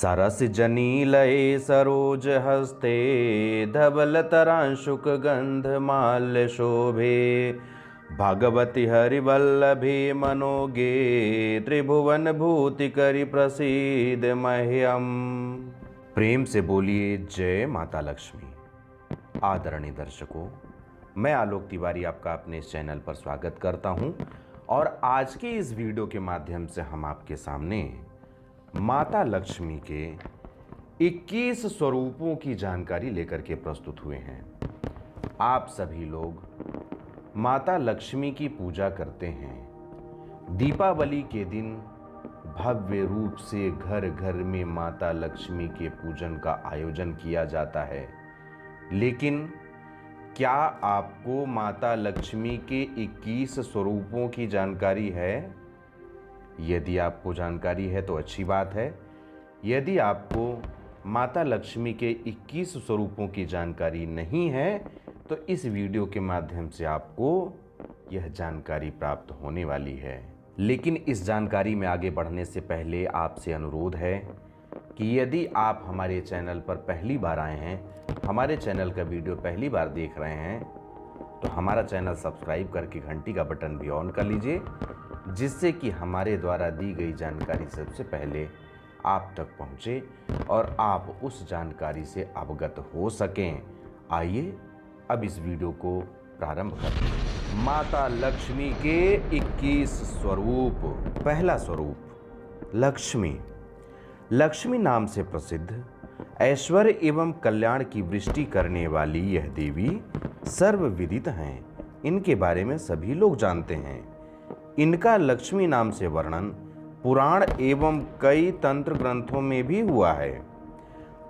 सरस जनीलये सरोज हस्ते धवलतरांशुक गंधमाल्य शोभे भगवती हरिवल्लभे मनोगे त्रिभुवन भूति करि प्रसीद मह्यम। प्रेम से बोलिए जय माता लक्ष्मी। आदरणीय दर्शकों, मैं आलोक तिवारी आपका अपने इस चैनल पर स्वागत करता हूं और आज के इस वीडियो के माध्यम से हम आपके सामने माता लक्ष्मी के 21 स्वरूपों की जानकारी लेकर के प्रस्तुत हुए हैं। आप सभी लोग माता लक्ष्मी की पूजा करते हैं। दीपावली के दिन भव्य रूप से घर घर में माता लक्ष्मी के पूजन का आयोजन किया जाता है। लेकिन क्या आपको माता लक्ष्मी के 21 स्वरूपों की जानकारी है? यदि आपको जानकारी है तो अच्छी बात है। यदि आपको माता लक्ष्मी के 21 स्वरूपों की जानकारी नहीं है तो इस वीडियो के माध्यम से आपको यह जानकारी प्राप्त होने वाली है। लेकिन इस जानकारी में आगे बढ़ने से पहले आपसे अनुरोध है कि यदि आप हमारे चैनल पर पहली बार आए हैं, हमारे चैनल का वीडियो पहली बार देख रहे हैं, तो हमारा चैनल सब्सक्राइब करके घंटी का बटन भी ऑन कर लीजिए, जिससे कि हमारे द्वारा दी गई जानकारी सबसे पहले आप तक पहुंचे और आप उस जानकारी से अवगत हो सकें। आइए अब इस वीडियो को प्रारंभ करते हैं। माता लक्ष्मी के 21 स्वरूप। पहला स्वरूप लक्ष्मी। लक्ष्मी नाम से प्रसिद्ध ऐश्वर्य एवं कल्याण की वृष्टि करने वाली यह देवी सर्वविदित हैं। इनके बारे में सभी लोग जानते हैं। इनका लक्ष्मी नाम से वर्णन पुराण एवं कई तंत्र ग्रंथों में भी हुआ है।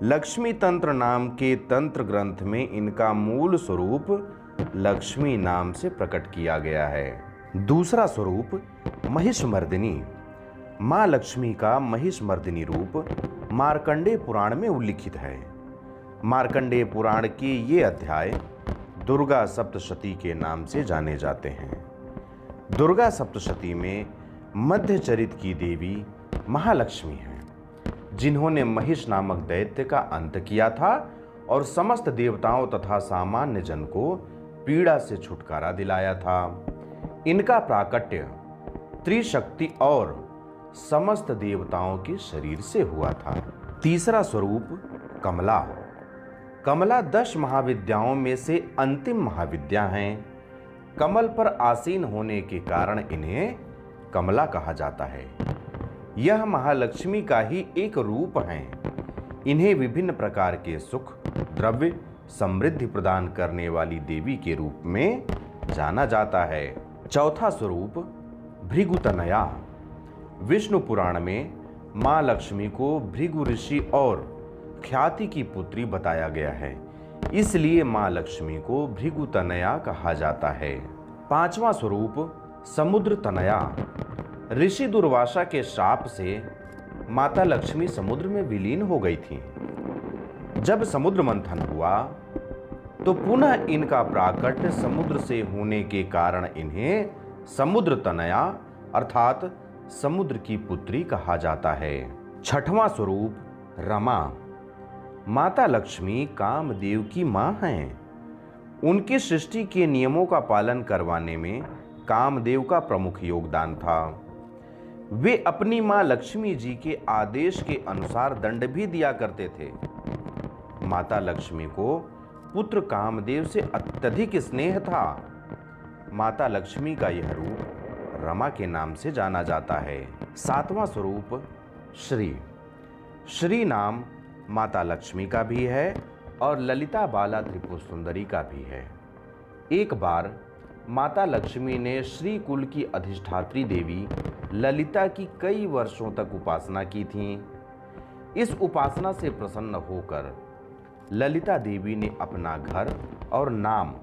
लक्ष्मी तंत्र नाम के तंत्र ग्रंथ में इनका मूल स्वरूप लक्ष्मी नाम से प्रकट किया गया है। दूसरा स्वरूप महिषमर्दिनी। मां लक्ष्मी का महिषमर्दिनी रूप मार्कंडेय पुराण में उल्लिखित है। मार्कंडेय पुराण के ये अध्याय दुर्गा सप्तशती के नाम से जाने जाते हैं। दुर्गा सप्तशती में मध्य चरित की देवी महालक्ष्मी हैं, जिन्होंने महिष नामक दैत्य का अंत किया था और समस्त देवताओं तथा सामान्य जन को पीड़ा से छुटकारा दिलाया था। इनका प्राकट्य त्रिशक्ति और समस्त देवताओं के शरीर से हुआ था। तीसरा स्वरूप कमला। कमला 10 महाविद्याओं में से अंतिम महाविद्या हैं। कमल पर आसीन होने के कारण इन्हें कमला कहा जाता है। यह महालक्ष्मी का ही एक रूप हैं। इन्हें विभिन्न प्रकार के सुख, द्रव्य, समृद्धि प्रदान करने वाली देवी के रूप में जाना जाता है। चौथा स्वरूप भृगुतनया। विष्णु पुराण में मां लक्ष्मी को भृगु ऋषि और ख्याति की पुत्री बताया गया है, इसलिए मां लक्ष्मी को भृगुतनया कहा जाता है। पांचवा स्वरूप समुद्र तनया। ऋषि दुर्वासा के शाप से माता लक्ष्मी समुद्र में विलीन हो गई थी। जब समुद्र मंथन हुआ तो पुनः इनका प्राकट्य समुद्र से होने के कारण इन्हें समुद्र तनया अर्थात समुद्र की पुत्री कहा जाता है। छठवां स्वरूप रमा। माता लक्ष्मी कामदेव की मां हैं। उनकी सृष्टि के नियमों का पालन करवाने में कामदेव का प्रमुख योगदान था। वे अपनी मां लक्ष्मी जी के आदेश के अनुसार दंड भी दिया करते थे। माता लक्ष्मी को पुत्र कामदेव से अत्यधिक स्नेह था। माता लक्ष्मी का यह रूप रमा के नाम से जाना जाता है। सातवां स्वरूप श्री। श्री नाम माता लक्ष्मी का भी है और ललिता बाला त्रिपुर सुंदरी का भी है। एक बार माता लक्ष्मी ने श्री कुल की अधिष्ठात्री देवी ललिता की कई वर्षों तक उपासना की थी। इस उपासना से प्रसन्न होकर ललिता देवी ने अपना घर और नाम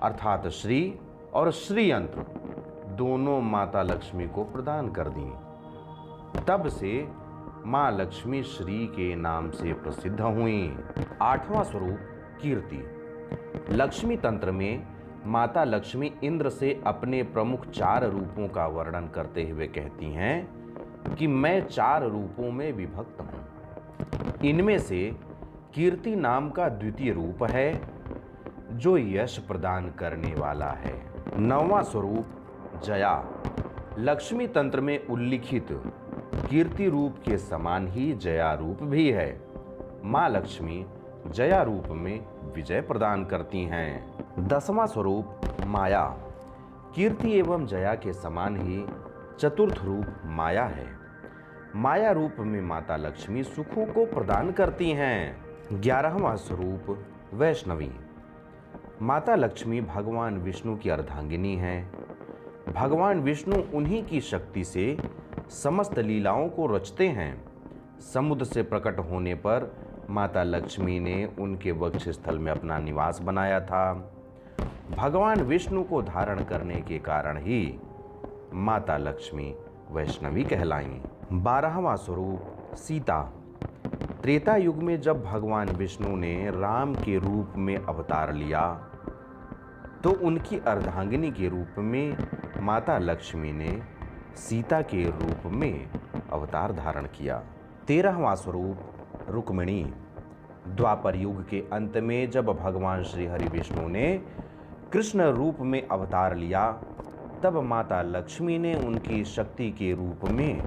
अर्थात श्री और श्रीयंत्र दोनों माता लक्ष्मी को प्रदान कर दी। तब से मां लक्ष्मी श्री के नाम से प्रसिद्ध हुई। आठवां स्वरूप कीर्ति। लक्ष्मी तंत्र में माता लक्ष्मी इंद्र से अपने प्रमुख 4 रूपों का वर्णन करते हुए कहती हैं कि मैं 4 रूपों में विभक्त हूं। इनमें से कीर्ति नाम का द्वितीय रूप है जो यश प्रदान करने वाला है। 9वां स्वरूप जया। लक्ष्मी तंत्र में उल्लिखित कीर्ति रूप के समान ही जया रूप भी है। माँ लक्ष्मी जया रूप में विजय प्रदान करती हैं। 10वां स्वरूप माया। कीर्ति एवं जया के समान ही चतुर्थ रूप माया है। माया रूप में माता लक्ष्मी सुखों को प्रदान करती हैं। 11वां स्वरूप वैष्णवी। माता लक्ष्मी भगवान विष्णु की अर्धांगिनी हैं। भगवान विष्णु उन्हीं की शक्ति से समस्त लीलाओं को रचते हैं। समुद्र से प्रकट होने पर माता लक्ष्मी ने उनके वक्षस्थल में अपना निवास बनाया था। भगवान विष्णु को धारण करने के कारण ही माता लक्ष्मी वैष्णवी कहलाईं। 12वां स्वरूप सीता। त्रेता युग में जब भगवान विष्णु ने राम के रूप में अवतार लिया तो उनकी अर्धांगिनी के रूप में माता लक्ष्मी ने सीता के रूप में अवतार धारण किया। 13वां स्वरूप रुक्मिणी। द्वापर युग के अंत में जब भगवान श्री हरि विष्णु ने कृष्ण रूप में अवतार लिया तब माता लक्ष्मी ने उनकी शक्ति के रूप में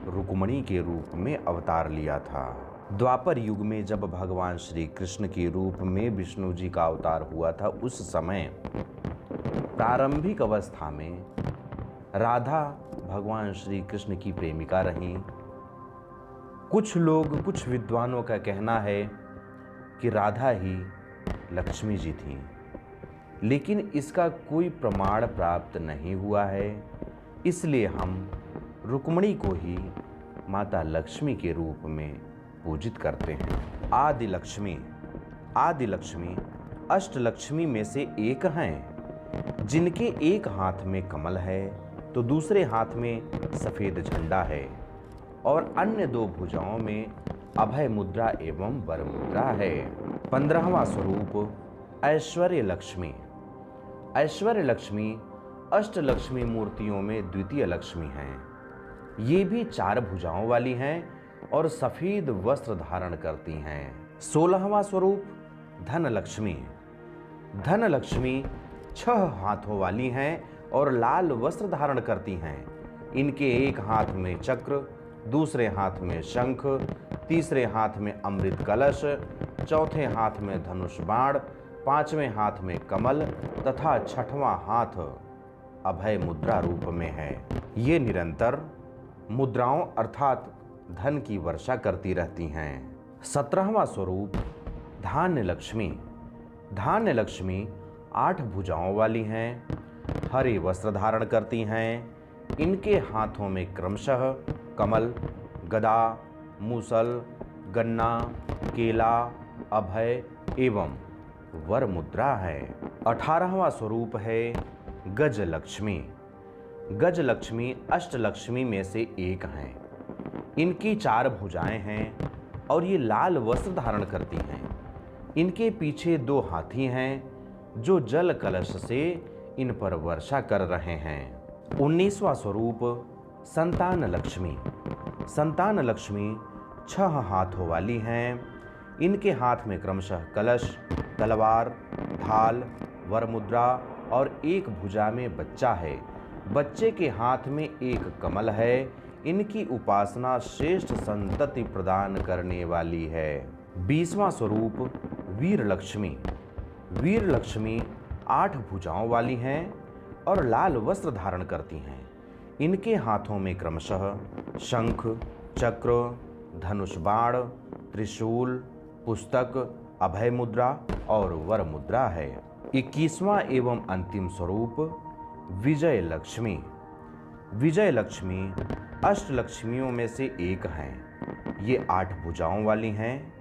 रुक्मिणी के रूप में अवतार लिया था। द्वापर युग में जब भगवान श्री कृष्ण के रूप में विष्णु जी का अवतार हुआ था उस समय प्रारंभिक अवस्था में राधा भगवान श्री कृष्ण की प्रेमिका रहीं। कुछ विद्वानों का कहना है कि राधा ही लक्ष्मी जी थीं, लेकिन इसका कोई प्रमाण प्राप्त नहीं हुआ है, इसलिए हम रुक्मिणी को ही माता लक्ष्मी के रूप में पूजित करते हैं। आदि लक्ष्मी। आदि लक्ष्मी अष्टलक्ष्मी में से एक हैं, जिनके एक हाथ में कमल है तो दूसरे हाथ में सफेद झंडा है और अन्य दो भुजाओं में अभय मुद्रा एवं वर मुद्रा है। 15वां स्वरूप ऐश्वर्य लक्ष्मी। ऐश्वर्य लक्ष्मी अष्टलक्ष्मी मूर्तियों में द्वितीय लक्ष्मी हैं। ये भी 4 भुजाओं वाली हैं और सफेद वस्त्र धारण करती हैं। 16वां स्वरूप धन लक्ष्मी। धन लक्ष्मी 6 हाथों वाली हैं और लाल वस्त्र धारण करती हैं। इनके एक हाथ में चक्र, दूसरे हाथ में शंख, तीसरे हाथ में अमृत कलश, चौथे हाथ में धनुष बाण, 5वें हाथ में कमल तथा 6वां हाथ अभय मुद्रा रूप में है। ये निरंतर मुद्राओं अर्थात धन की वर्षा करती रहती हैं। 17वां स्वरूप धान्य लक्ष्मी। धान्य लक्ष्मी 8 भुजाओं वाली हैं, हरे वस्त्र धारण करती हैं। इनके हाथों में क्रमशः कमल, गदा, मूसल, गन्ना, केला, अभय एवं वर मुद्रा है। 18वां स्वरूप है गज लक्ष्मी। गज लक्ष्मी अष्टलक्ष्मी में से एक हैं। इनकी 4 भुजाएं हैं और ये लाल वस्त्र धारण करती हैं। इनके पीछे 2 हाथी हैं जो जल कलश से इन पर वर्षा कर रहे हैं। 19वां स्वरूप संतान लक्ष्मी। संतान लक्ष्मी 6 हाथों वाली हैं। इनके हाथ में क्रमशः कलश, तलवार, ढाल, वर मुद्रा और एक भुजा में बच्चा है। बच्चे के हाथ में एक कमल है। इनकी उपासना श्रेष्ठ संतति प्रदान करने वाली है। 20वां स्वरूप वीर लक्ष्मी। वीर लक्ष्मी 8 भुजाओं वाली हैं और लाल वस्त्र धारण करती हैं। इनके हाथों में क्रमशः शंख, चक्र, धनुष बाण, त्रिशूल, पुस्तक, अभय मुद्रा और वर मुद्रा है। 21वां एवं अंतिम स्वरूप विजय लक्ष्मी। विजय लक्ष्मी अष्टलक्ष्मियों में से एक हैं। ये 8 भुजाओं वाली हैं,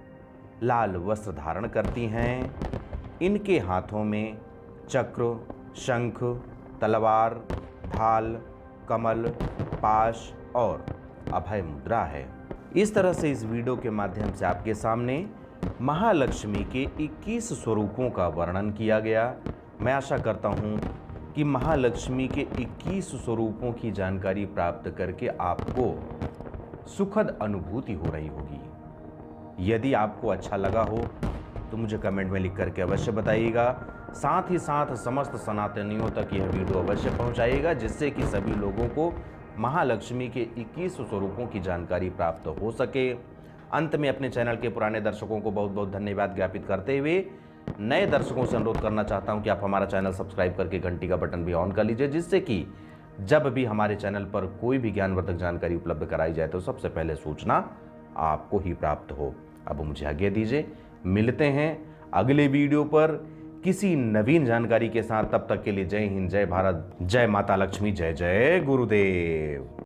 लाल वस्त्र धारण करती हैं। इनके हाथों में चक्र, शंख, तलवार, ढाल, कमल, पाश और अभय मुद्रा है। इस तरह से इस वीडियो के माध्यम से आपके सामने महालक्ष्मी के 21 स्वरूपों का वर्णन किया गया। मैं आशा करता हूँ कि महालक्ष्मी के 21 स्वरूपों की जानकारी प्राप्त करके आपको सुखद अनुभूति हो रही होगी। यदि आपको अच्छा लगा हो तो मुझे कमेंट में लिख करके अवश्य बताइएगा। साथ ही साथ समस्त सनातनियों तक यह वीडियो अवश्य पहुंचाइएगा, जिससे कि सभी लोगों को महालक्ष्मी के 21 स्वरूपों की जानकारी प्राप्त हो सके। अंत में अपने चैनल के पुराने दर्शकों को बहुत बहुत धन्यवाद ज्ञापित करते हुए नए दर्शकों से अनुरोध करना चाहता हूं कि आप हमारा चैनल सब्सक्राइब करके घंटी का बटन भी ऑन कर लीजिए, जिससे कि जब भी हमारे चैनल पर कोई भी ज्ञानवर्धक जानकारी उपलब्ध कराई जाए तो सबसे पहले सूचना आपको ही प्राप्त हो। अब मुझे आज्ञा दीजिए, मिलते हैं अगले वीडियो पर किसी नवीन जानकारी के साथ। तब तक के लिए जय हिंद, जय भारत, जय माता लक्ष्मी, जय जय गुरुदेव।